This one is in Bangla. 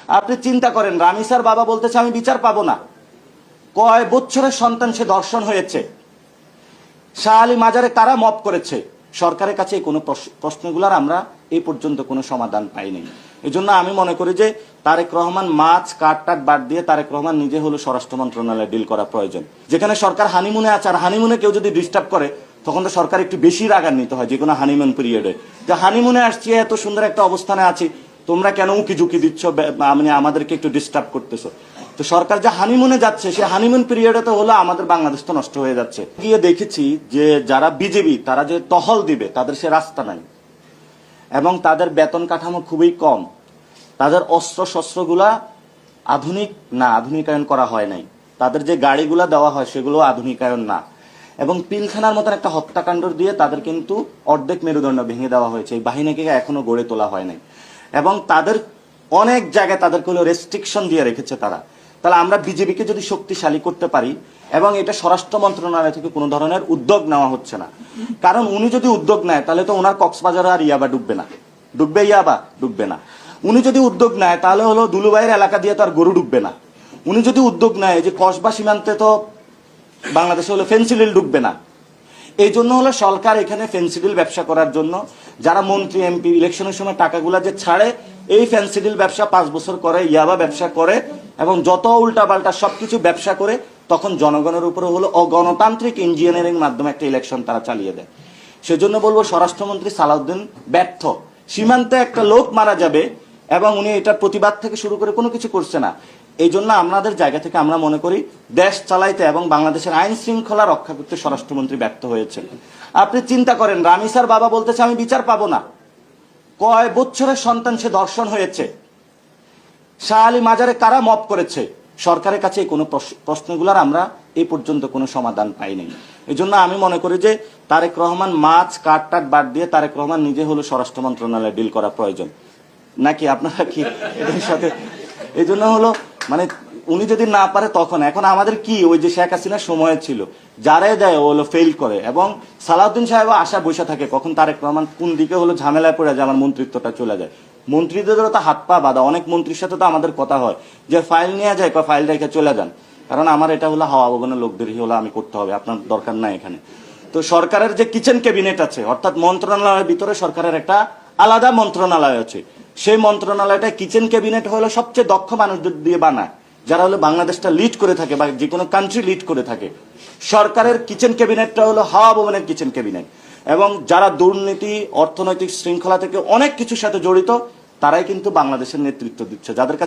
আপনি চিন্তা করেন, রামিসার বাবা বলতেছে আমি বিচার পাবো না। কয় বছরের সন্তান সে ধর্ষণ হয়েছে। শাহ আলী মাজারে কারা মপ করেছে। সরকারের কাছে এই কোনো প্রশ্নগুলোর আমরা এই পর্যন্ত কোনো সমাধান পাইনি। এই জন্য আমি মনে করি যে তারেক রহমান মাছ কাট বাদ দিয়ে তারেক রহমান নিজে হলো স্বরাষ্ট্র মন্ত্রণালয়ে ডিল করা প্রয়োজন। যেখানে সরকার হানিমুনে আছে, আর হানিমুনে কেউ যদি ডিস্টার্ব করে তখন তো সরকার একটু বেশি রাগান্বিত হয় যে কোনো হানিমুন পিরিয়ডে, যে হানিমুনে আসছি, এত সুন্দর একটা অবস্থানে আছি, তোমরা কেন উকি ঝুঁকি দিচ্ছ, মানে আমাদেরকে একটু ডিস্টার্ব করতেছো। তো সরকার যে হানিমুনে যাচ্ছে, সে হানিমুন পিরিয়ডে তো হলো আমাদের বাংলাদেশ তো নষ্ট হয়ে যাচ্ছে। গিয়ে দেখেছি যে যারা বিজেপি তারা যে টহল দিবে তাদের সে রাস্তা নাই, এবং তাদের বেতন কাঠামো খুবই কম, তাদের অস্ত্র শস্ত্রগুলা আধুনিক না, আধুনিকায়ন করা হয় নাই, তাদের যে গাড়িগুলা দেওয়া হয় সেগুলো আধুনিকায়ন না, এবং পিলখানার মতন একটা হত্যাকাণ্ড দিয়ে তাদের কিন্তু অর্ধেক মেরুদণ্ড ভেঙে দেওয়া হয়েছে। এই বাহিনীকে এখনো গড়ে তোলা হয় নাই, এবং তাদের অনেক জায়গায় তাদেরকে হলো রেস্ট্রিকশন দিয়ে রেখেছে তারা। তাহলে আমরা বিজেপিকে যদি শক্তিশালী করতে পারি, এবং এটা স্বরাষ্ট্র মন্ত্রণালয় থেকে কোনো ধরনের উদ্যোগ নেওয়া হচ্ছে না, কারণ উনি যদি উদ্যোগ নেয় তাহলে তো ওনার কক্সবাজারে আর ইয়াবা ডুববে না, ডুববে ইয়াবা ডুববে না। উনি যদি উদ্যোগ নেয় তাহলে হলো দুলুভাইয়ের এলাকা দিয়ে তো আর গরু ডুববে না। উনি যদি উদ্যোগ নেয় যে কসবা সীমান্তে তো বাংলাদেশে হলো ফেন্সিডিল ডুববে না। এই জন্য হলো সরকার এখানে ফেন্সিডিল ব্যবসা করার জন্য যারা মন্ত্রী এমপি ইলেকশনের সময় টাকাগুলা যে ছাড়ে, এই ফেন্সিডিল ব্যবসা 5 বছর করে, ইয়াবা ব্যবসা করে, এবং যত উল্টাপাল্টা সবকিছু ব্যবসা করে, তখন জনগণের উপরে হলো অগণতান্ত্রিক ইঞ্জিনিয়ারিং মাধ্যমে একটা ইলেকশন তারা চালিয়ে দেয়। সেজন্য বলবো স্বরাষ্ট্রমন্ত্রী সালাউদ্দিন ব্যর্থ। সীমান্তে একটা লোক মারা যাবে এবং উনি এটার প্রতিবাদ থেকে শুরু করে কোনো কিছু করছে না। এই জন্য আমাদের জায়গা থেকে আমরা মনে করি দেশ চালাইতে এবং বাংলাদেশের আইন শৃঙ্খলা রক্ষা করতে স্বরাষ্ট্রমন্ত্রী ব্যর্থ হয়েছে। আপনি চিন্তা করেন, রামিসার বাবা বলতেছে আমি বিচার পাবো না। কয় বছরের সন্তান সে ধর্ষণ হয়েছে। শাহ আলী মাজারে কারা মপ করেছে। সরকারের কাছে এই কোনো প্রশ্নগুলোর আমরা এই পর্যন্ত কোনো সমাধান পাইনি। এই জন্য আমি মনে করি যে তারেক রহমান মাছ কাট বাদ দিয়ে তারেক রহমান নিজে হলো স্বরাষ্ট্র মন্ত্রণালয়ে ডিল করা প্রয়োজন। নাকি আপনারা কি এর সাথে? এই জন্য হলো মানে উনি যদি না পারে তখন, এখন আমাদের কি ওই যে শেখ হাসিনার সময় ছিল, যারাই দেয় ও হলো ফেল করে, এবং সালাউদ্দিন সাহেব আশা বসে থাকে কখন তারেক রহমান কোন দিকে হলো ঝামেলায় পড়ে যায়, আমার মন্ত্রিত্বটা চলে যায়। মন্ত্রীদেরও তো হাত পা বাঁধা, অনেক মন্ত্রীর সাথে তো আমাদের কথা হয় যে ফাইল নিয়ে যায়, ফাইল রেখে চলে যান, কারণ আমার এটা হলো হাওয়া ভবনের লোকদেরই হলো আমি করতে হবে, আপনার দরকার নাই এখানে। তো সরকারের যে কিচেন ক্যাবিনেট আছে, অর্থাৎ মন্ত্রণালয়ের ভিতরে সরকারের একটা আলাদা মন্ত্রণালয় আছে, সেই মন্ত্রণালয়টা কিচেন ক্যাবিনেট হলো সবচেয়ে দক্ষ মানুষদের দিয়ে বানায়, যারা হলো বাংলাদেশটা লিড করে থাকে বা যে কোনো কান্ট্রি লিড করে থাকে। সরকারের কিচেন ক্যাবিনেটটা হলো হাওয়া ভবনের কিচেন ক্যাবিনেট, এবং যারা দুর্নীতি অর্থনৈতিক শৃঙ্খলা থেকে অনেক কিছুর সাথে জড়িত তারাই কিন্তু বাংলাদেশের নেতৃত্ব দিচ্ছে, যাদের কাছে